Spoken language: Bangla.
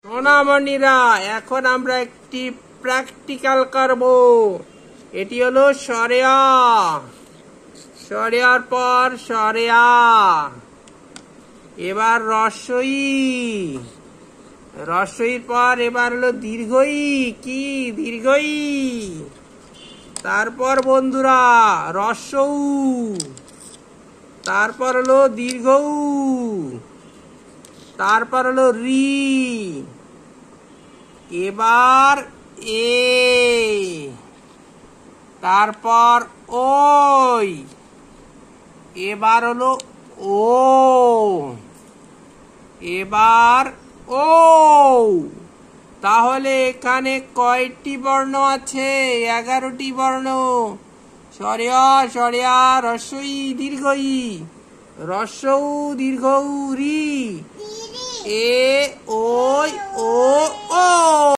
সোনামণিরা, এখন আমরা একটি প্র্যাকটিক্যাল করব। এটি হলো সরেয়া, সরেয়ার পর সরেয়া। এবার রস্বই, রস্বইর পর এবার হলো দীর্ঘই। কি দীর্ঘই? তারপর বন্ধুরা রস্যৌ, তারপর হলো দীর্ঘৌ, তারপর হলো রি, এবার এ, তারপর ওই, এবার হলো ও, এবার ও। তাহলে এখানে কয়টি বর্ণ আছে? 11টি বর্ণ। সরেয়া, সরেয়া, রস্বই, দীর্ঘই, রস্যৌ, দীর্ঘৌ, রি, এ, ওই, ও।